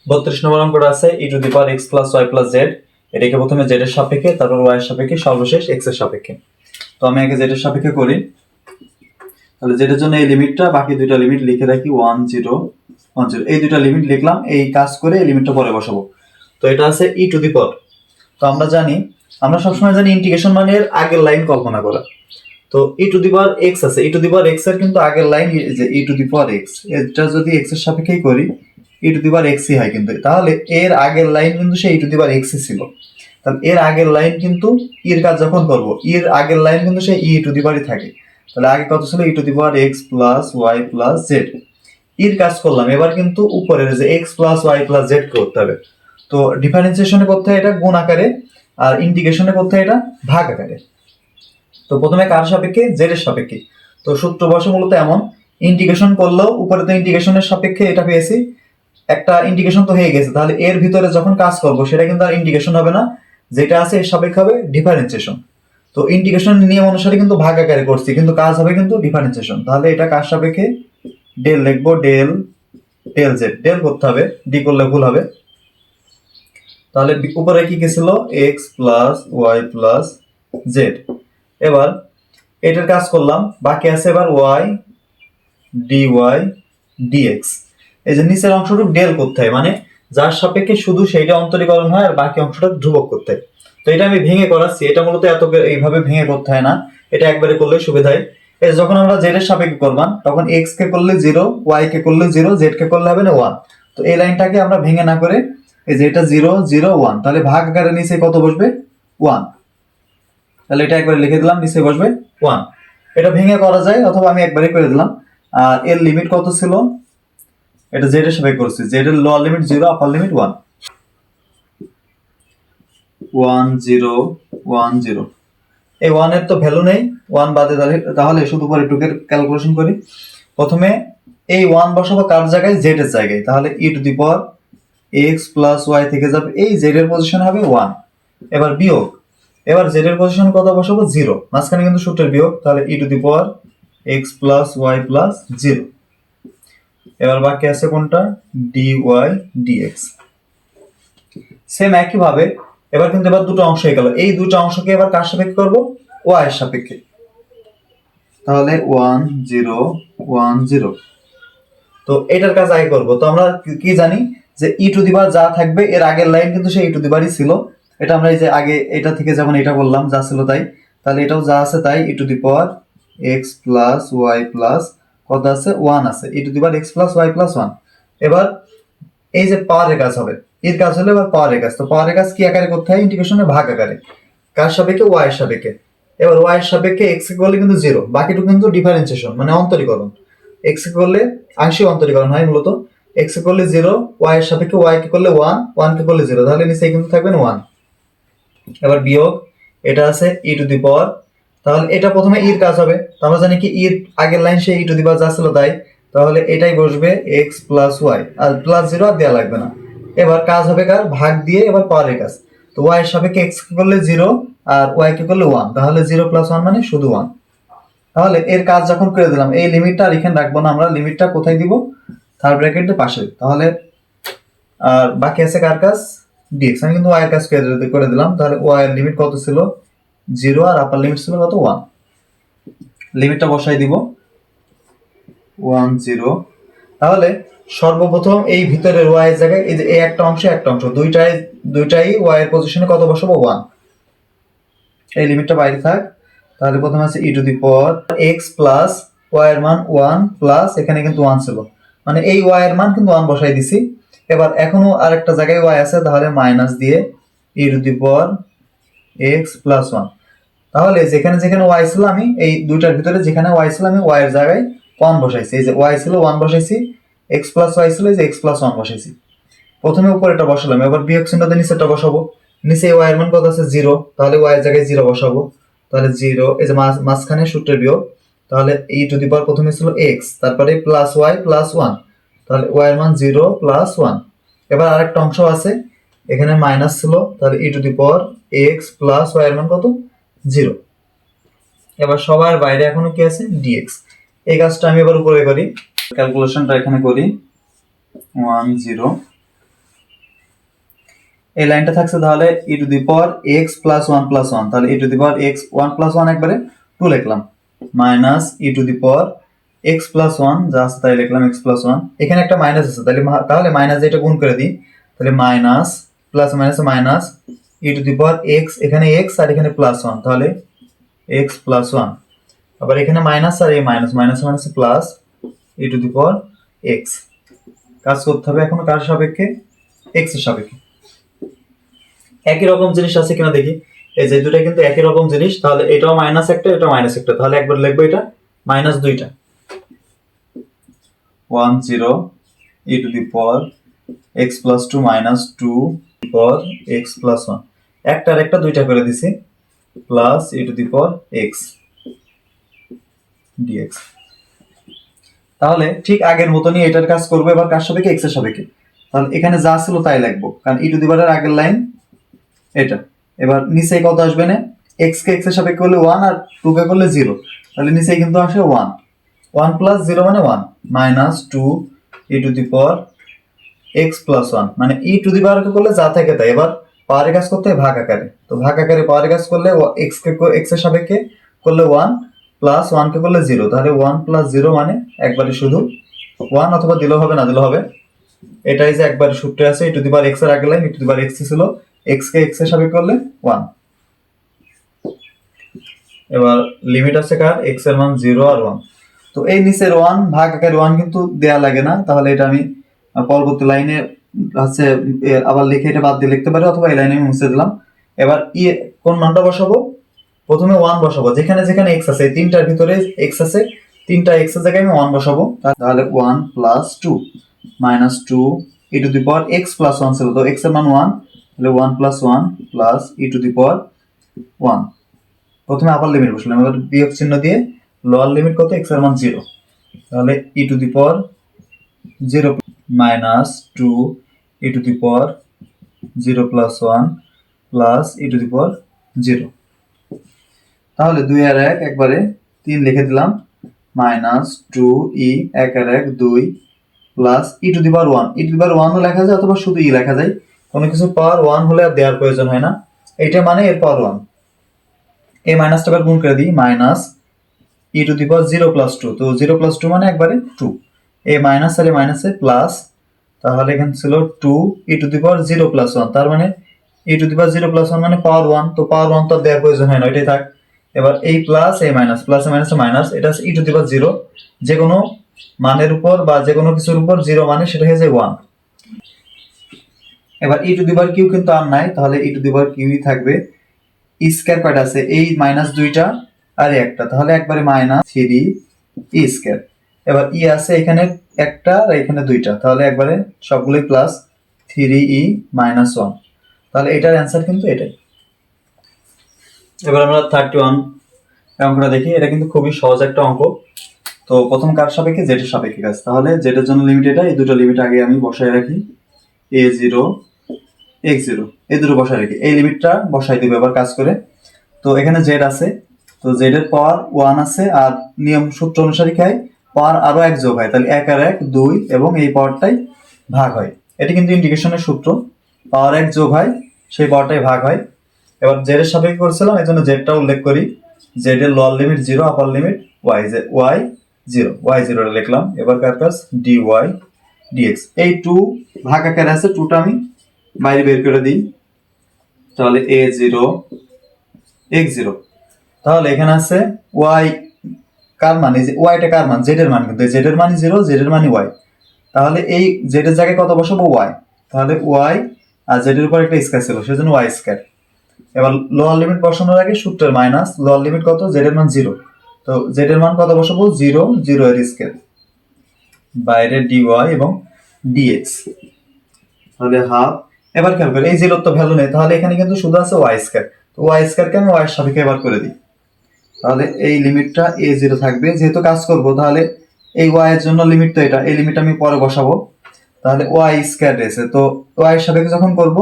32 নম্বর অঙ্কটা আছে e two the power x plus y plus z। এটাকে প্রথমে z এর সাপেক্ষে, তারপর y এর সাপেক্ষে, সর্বশেষ x এর সাপেক্ষে। তো আমি আগে z এর সাপেক্ষে করি। তাহলে z এর জন্য এই লিমিটটা, বাকি দুইটা লিমিট লিখে রাখি 1 0 1 0। এই দুইটা লিমিট লিখলাম, এই কাজ করে এই লিমিটটা পরে বসাবো। তো এটা আছে e টু দি পাওয়ার। তো আমরা সবসময় জানি ইন্টিগ্রেশন মানে এর আগের লাইন কল্পনা করা। তো e two the power x আছে, e two the power x এর কিন্তু আগের লাইন যে e two the power x, এটা যদি x এর সাপেক্ষেই করি e two the power x ই হয় কিন্তু। তাহলে এর আগের লাইন কিন্তু সেই e two the power x ই ছিল। তাহলে এর আগের লাইন কিন্তু এর কাজ যখন করব, এর আগের লাইন কিন্তু সেই e টু দি পাওয়ারই থাকে। তাহলে আগে কত ছিল e two the power x plus y plus z। এর কাজ করলাম, এবার কিন্তু উপরের যে x plus y plus z করতে হবে। তো ডিফারেন্সিয়েশনে করতে হয় এটা গুণ আকারে, আর ইন্টিগ্রেশনে করতে হয় এটা ভাগ আকারে। তো প্রথমে কার সাপেক্ষে? z এর সাপেক্ষে। তো সূত্র বসে মূলত এমন, ইন্টিগ্রেশন করলেও উপরে তো ইন্টিগ্রেশনের সাপেক্ষে এটা পেয়েছি, একটা ইন্টিগ্রেশন তো হয়ে গেছে। তাহলে এর ভিতরে যখন কাজ করব সেটা কিন্তু আর ইন্টিগ্রেশন হবে না, যেটা আছে এর সাপেক্ষে হবে ডিফারেন্সিয়েশন। তো ইন্টিগ্রেশন নিয়ম অনুসারে কিন্তু ভাগ আকারে করছি, কিন্তু কাজ হবে কিন্তু ডিফারেন্সিয়েশন। তাহলে এটা কার সাপেক্ষে? ডেল লিখবো, ডেল ডেল জেড। ডেল করতে হবে, ডি করলে ভুল হবে। তাহলে উপরে কি ছিল? x plus Y plus Z. এবার এটার কাজ করলাম, বাকি আছে এবার y dy dx। এই যে নিচের অংশটুকু ডেল করতে হয়, মানে যার সাপেক্ষে শুধু সেইটা অন্তরীকরণ হয় আর বাকি অংশটা ধ্রুবক করতে হয়। তো এটা আমি ভেঙে করাচ্ছি, এটা মূলত এত এইভাবে ভেঙে করতে হয় না, এটা একবারে করলে সুবিধা হয়। এই যখন আমরা z এর সাপেক্ষে করবাম তখন x কে করলে 0, y কে করলে 0, z কে করলে হবে না 1। তো এই লাইনটাকে আমরা ভেঙে না করে এই যে এটা 0 0 1, তাহলে ভাগ আকারে নিচে কত বসবে? 1। তাহলে এটা একবারে লিখে দিলাম, নিচে বসবে 1। এটা ভেঙে করা যায়, অথবা আমি একবারে করে দিলাম। আর এর লিমিট কত ছিল? এটা z এর সাপেক্ষে করছি, z এর লোয়ার লিমিট 0, আপার লিমিট 1 1 0 1 0। এই 1 এর তো ভ্যালু নেই, 1 বাদে। তাহলে শুধু পরে টুকের ক্যালকুলেশন করি। প্রথমে এই 1 বসাবো কার জায়গায়? z এর জায়গায়। তাহলে e two the power x plus y থেকে যাবে, এই z এর পজিশন হবে 1। এবার বিয়োগ, এবার z এর পজিশন কত বসাবো? 0, মাঝখানে কিন্তু সূত্রের বিয়োগ। তাহলে e two the power x plus y plus 0। এবার বাকি আছে কোনটা? dy dx। সেম একই ভাবে এবার কিন্তু এবার দুটো অংশ হয়ে গেল, এই দুটো অংশকে এবার কার সাপেক্ষে করব? y এর সাপেক্ষে। তাহলে 1 0 1 0। তো এটার কাজ আগে করব। তো আমরা কি জানি যে e টু দি পাওয়ার যা থাকবে এর আগের লাইন কিন্তু সেই e টু দি পাওয়ারই ছিল। এটা আমরা এই যে আগে এটা থেকে যেমন এটা বললাম যা ছিল তাই, তাহলে এটাও যা আছে তাই, e two the power x plus y plus কত আছে? 1 আছে, e two the power x plus y plus 1। এবার এই যে পাওয়ারের কাজ হবে, এর কাজ হলো এবার পাওয়ারের কাজ। তো পাওয়ারের কাজ কি আকারে করতে হয়? ইন্টিগ্রেশনে ভাগ আকারে। কার সাপেক্ষে? y এর সাপেক্ষে। এবার y এর সাপেক্ষে x কে করলে কিন্তু 0, বাকিটুকু কিন্তু ডিফারেন্সিয়েশন মানে অন্তরীকরণ। x কে করলে আংশিক অন্তরীকরণ হয় মূলত। x কে করলে 0, y এর সাপেক্ষে y কে করলে 1, 1 কে করলে 0, তাহলে নিচে কিন্তু থাকবে 1। এবার বিয়োগ, এটা আছে e টু দি পাওয়ার। তাহলে এটা প্রথমে এর কাজ হবে, আমরা জানি কি এর আগের লাইন সেই e টু দি পাওয়ার যা ছিল তাই। তাহলে এটাই বসবে x প্লাস y, আর প্লাস 0 আর দেয়া লাগবে না। এবার কাজ হবে কার? ভাগ দিয়ে এবার পাওয়ারের কাজ। তো y এর সাপেক্ষে x কে করলে 0 আর y কে করলে 1, তাহলে 0 প্লাস 1 মানে শুধু 1। তাহলে এর কাজ যখন করে দিলাম, এই লিমিটটা আর এখানে রাখবো না, আমরা লিমিটটা কোথায় দিব? থার্ড ব্র্যাকেটের পাশে। তাহলে আর বাকি আছে কার কাজ? dx। আমি কিন্তু y এর কাজ করে দিলাম। তাহলে y এর লিমিট কত ছিল? 0, আর আপার লিমিট ছিল কত? 1। লিমিটটা বসাই দিব 1 0। তাহলে সর্বপ্রথম এই ভিতরের y এর জায়গায় এই যে এই একটা অংশ দুইটাই y এর পজিশনে কত বসাবো? 1। এই লিমিটটা বাইরে থাক। তাহলে প্রথমে আছে e two the power x plus y এর মান 1 প্লাস এখানে কিন্তু 1 ছিল, মানে এই y এর মান কিন্তু 1 বসাই দিছি। এবার এখনো আরেকটা জায়গায় y আছে, তাহলে মাইনাস দিয়ে e two the power x plus 1। তাহলে যেখানে যেখানে y ছিল, আমি এই দুইটার ভিতরে যেখানে y ছিল আমি y এর জায়গায় 1 বসাইছি। এই যে y ছিল 1 বসাইছি, x প্লাস y ছিল, এই যে x প্লাস 1 বসাইছি। প্রথমে উপরেটা বসালাম, এবার বিয়োগ চিহ্ন দিয়ে নিচেরটা বসাবো। নিচে y এর মান কত আছে? 0, তাহলে y এর জায়গায় 0 বসাবো। তাহলে 0, এই যে মাঝখানে সূত্রের বিয়োগ। তাহলে e টু দি পাওয়ার প্রথমে ছিল x, তারপরে প্লাস y প্লাস 1, তাহলে y এর মান 0 প্লাস 1। এবার আরেকটা অংশ আছে, এখানে মাইনাস ছিল, তাহলে e two the power x plus y এর মান কত? 0। এবার সবার বাইরে এখনো কি আছে? dx। এই কাজটা আমি এবার উপরে করি, ক্যালকুলেশনটা এখানে করি 1 0 এই লাইনটা থাকছে তাহলে e to the power x plus one plus one, তাহলে e to the power x one plus one একবারে টু লিখলাম, minus e to the power x plus one যা আছে তাই লিখলাম এক্স প্লাস ওয়ান, এখানে একটা মাইনাস আছে তাহলে মাইনাস এটা গুণ করে দিই, তাহলে minus plus minus minus e to the power x, এখানে এক্স আর এখানে প্লাস ওয়ান, তাহলে এক্স প্লাস ওয়ান, আবার এখানে মাইনাস আর এই minus minus minus plus e to the power x. কাজ করতে হবে এখন কার সাপেক্ষে, এক্স এর সাপেক্ষে। একই রকম জিনিস আছে কিনা দেখি, এই যে দুটো কিন্তু একই রকম জিনিস, তাহলে এটাও মাইনাস একটা এটাও মাইনাস একটা, তাহলে একবার লিখবো এটা মাইনাস দুইটা, 1 0 e to the power x plus 2 minus 2 to the power x plus 1, একটা আর একটা দুইটা করে দিছি, plus e to the power x dx। তাহলে ঠিক আগের মতনই এটার কাজ করবো, এবার কার সাপেক্ষে, x এর সাপেক্ষে। তাহলে এখানে যা ছিল তাই লিখবো, কারণ e to the power এর আগের লাইন এটা। এবার নিচে কত আসবে না, x কে x এর সাপেক্ষে করলে 1 আর 2 কে করলে 0, তাহলে নিচে কিন্তু আসে 1, 1 প্লাস 0 মানে 1, minus 2 e to the power x plus 1, মানে e টু দি পাওয়ার কে করলে যা থাকে তাই, এবার পাওয়ারে কাজ করতে হয় ভাগ আকারে, তো ভাগ আকারে পাওয়ারে কাজ করলে x কে x এর সাপেক্ষে করলে 1 প্লাস 1 কে করলে 0, তাহলে 1 প্লাস 0 মানে একবারে শুধু 1, অথবা দিলেও হবে না দিলেও হবে, এটাই যে একবার সূত্রে আছে e two the power x এর আগের line e two the power x ছিল, x কে x এর সাপেক্ষে করলে 1। এবার লিমিট আছে কার, x এর মান 0 আর 1, তো এই নিচের 1 ভাগ আকারে 1 কিন্তু দেয়া লাগে না, তাহলে এটা আমি পরবর্তী লাইনে আছে আবার লিখে এটা বাদ দিয়ে লিখতে পারি, অথবা এই লাইনে আমি মুছে দিলাম। এবার ই কোন মানটা বসাবো, প্রথমে 1 বসাবো, যেখানে যেখানে x আছে তিনটার ভিতরে x আছে, তিনটা x এর জায়গায় আমি 1 বসাবো, তাহলে 1 plus 2 minus 2 e to the power x plus 1 ছিল, তো x এর মান 1, তাহলে 1 plus 1 plus e to the power 1, প্রথমে আপার লিমিট বসালাম, এবার বিয়োগ চিহ্ন দিয়ে লোয়ার লিমিট কত, x এর মান 0, তাহলে e to the power 0 minus 2 e to the power 0 plus 1 plus e to the power 0, তাহলে 2 আর 1 একবারে 3 লিখে দিলাম, মাইনাস 2 ই 1 আর 1 2 plus e to the power 1, e to the power 1 ও লেখা যায় অথবা শুধু ই লেখা যায়, কোনো কিছু পাওয়ার 1 হলে আর দেওয়ার প্রয়োজন হয় না, এইটা মানে এর পাওয়ার 1, এই মাইনাসটা বার গুণ করে দিই, minus e to the power 0 plus 2, তো 0 প্লাস 2 মানে একবারে 2, এই মাইনাস আর এই মাইনাসে প্লাস, তাহলে এখানে ছিল 2 e to the power 0 plus 1, তার মানে ই টু দি পাওয়ার 0 প্লাস 1 মানে পাওয়ার 1, তো পাওয়ার 1 তো দেওয়ার প্রয়োজন হয় না, এটাই থাক। এবার এই প্লাস এই মাইনাস, প্লাস এ মাইনাস মাইনাস, এটা হচ্ছে ই টু দি পাওয়ার 0, যে কোনো মানের উপর বা যে কোনো কিছুর উপর 0 মানে সেটা হয়ে যায় 1। এবার ই টু দি পাওয়ার কিউ কিন্তু আর নাই, তাহলে e to the power kiwi থাকবে, ই স্কয়ার কয়টা আছে, এই মাইনাস দুইটা আর একটা, তাহলে একবারে মাইনাস 3 ই স্কয়ার। এবার ই আছে এখানে একটা আর এখানে দুইটা, তাহলে একবারে সবগুলোই প্লাস 3 ই মাইনাস 1, তাহলে এটার অ্যান্সার কিন্তু এটাই। এবার আমরা 31 অঙ্কটা দেখি, এটা কিন্তু খুবই সহজ একটা অঙ্ক। তো প্রথম কার সাপেক্ষে, জেড এর সাপেক্ষে কাজ, তাহলে জেড এর জন্য লিমিট এটা, এই দুটো লিমিট আগে আমি বসায় রাখি, a0 x0 এই দুটো বসায় রাখি, এই লিমিটটা বসাই দেব এবার কাজ করে। তো এখানে জেড আছে, তো জেড এর পাওয়ার 1 আছে, আর নিয়ম সূত্র অনুসারে কি হয়, পাওয়ার আরো 1 যোগ হয়, তাহলে 1 আর 1 2 এবং এই পাওয়ারটাই ভাগ হয়, এটি কিন্তু ইন্টিগ্রেশনের সূত্র, পাওয়ার 1 যোগ হয় সেই পাওয়ারটাই ভাগ হয়। এবার জেড এর সাপেক্ষে করেছিলাম, এই জন্য জেডটা উল্লেখ করি, জেড এর লোয়ার লিমিট 0 আপার লিমিট y, যে y0 লিখলাম। এবার কার কাজ, dy dx, এই 2 ভাগ আকারে আছে, 2টা আমি বাইরে বের করে দিই, তাহলে a0 x0, তাহলে এখানে আছে y কার মান, এই যে yটা কার মান, z এর মান, কিন্তু z এর মান 0 z এর মান y, তাহলে এই z এর জায়গায় কত বসাবো, y, তাহলে y আর z এর উপর একটা স্কয়ার ছিল সেজন্য y স্কয়ার। এবার লোয়ার লিমিট বসানোর আগে সূত্রের মাইনাস, লোয়ার লিমিট কত, z এর মান 0, তো z এর মান কত বসাবো, 0 0 এর স্কয়ার, বাইরে dy এবং dx, তাহলে হাফ। এবার খেয়াল করি এই 0 তো ভ্যালু নেই, তাহলে এখানে কিন্তু শুধু আছে y স্কয়ার, তো y স্কয়ারকে আমি y এর সাপেক্ষে এবার করে দিই, তাহলে এই লিমিটটা a0 থাকবে, যেহেতু কাজ করব তাহলে এই y এর জন্য লিমিট তো এটা, এই লিমিট আমি পরে বসাবো, তাহলে y স্কয়ার রয়েছে, তো y এর সাপেক্ষে যখন করব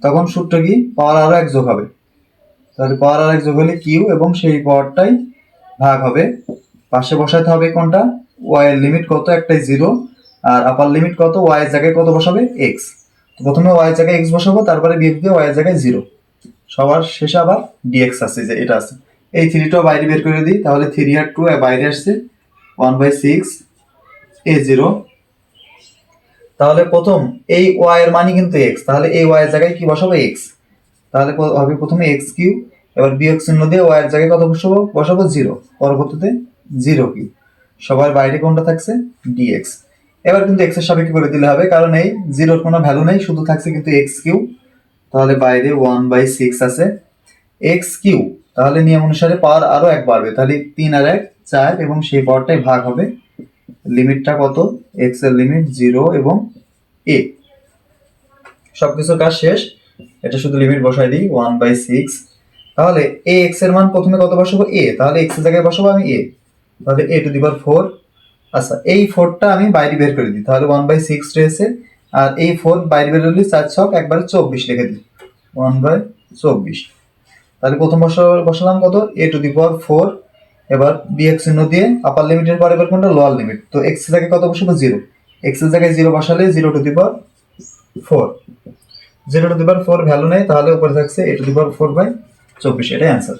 তখন সূত্র কি, পাওয়ার আরো 1 যোগ হবে, তাহলে পাওয়ার আর 1 যোগ হলে কিউ এবং সেই পাওয়ারটাই ভাগ হবে, পাশে বসাতে হবে কোনটা, y এর লিমিট কত, একটাই 0, আর আপার লিমিট কত, y এর জায়গায় কত বসাবে, x, তো প্রথমে ওয়াই এর জায়গায় এক্স বসাবো, তারপরে বিয়োগ দিয়ে ওয়াই এর জায়গায় 0, সবার শেষে আবার ডিএক্স আছে, যে এটা আছে। এই 3টা বাইরে বের করে দিই, তাহলে 3 আর 2 বাইরে আসছে 1/6 a0। তাহলে প্রথম এই ওয়াই এর মানই কিন্তু এক্স, তাহলে এই ওয়াই এর জায়গায় কি বসাবো, এক্স। তাহলে হবে প্রথমে এক্স কিউ, এবার বিয়োগ চিহ্ন দিয়ে ওয়াই এর জায়গায় কত বসাবো, 0, পরবর্তীতে 0 কিউ, সবার বাইরে কোনটা থাকছে, ডিএক্স। এবার কিন্তু এক্স এর সাপেক্ষে করে দিলে হবে, কারণ এই জিরোর কোনো ভ্যালু নেই, শুধু থাকছে কিন্তু এক্স কিউ। তাহলে বাইরে 1/6 আছে এক্স কিউ। তাহলে নিয়ম অনুসারে পাওয়ার আরো 1 বাড়বে, তাহলে 3 আর 1 4, এবং সেই পাওয়ারটাই ভাগ হবে। লিমিটটা কত, এক্স এর লিমিট 0 এবং এ। সবকিছুর কাজ শেষ, এটা শুধু লিমিট বসাই দিই 1/6। তাহলে এ এক্স এর মান প্রথমে কত বসাবো, এ, তাহলে এক্স এর জায়গায় বসাবো আমি এ, তাহলে a⁴। আচ্ছা, এই 4টা আমি বাইরে বের করে দিই, তাহলে 1/6 রয়েছে, আর এই 4 বাইরে বের হলে 4 ছক একবারে 24 লিখে দিই, 1/24। তাহলে প্রথম বসালাম কত, a⁴। এবার বিয়োগ চিহ্ন দিয়ে আপার লিমিটের পরে এবার কোনটা, লোয়ার লিমিট। তো এক্স এর জায়গায় কত বসাবো, 0, এক্স এর জায়গায় 0 বসালে 0⁴। 0⁴ ভ্যালু নেই, তাহলে উপরে থাকছে a⁴/24, এটাই অ্যান্সার।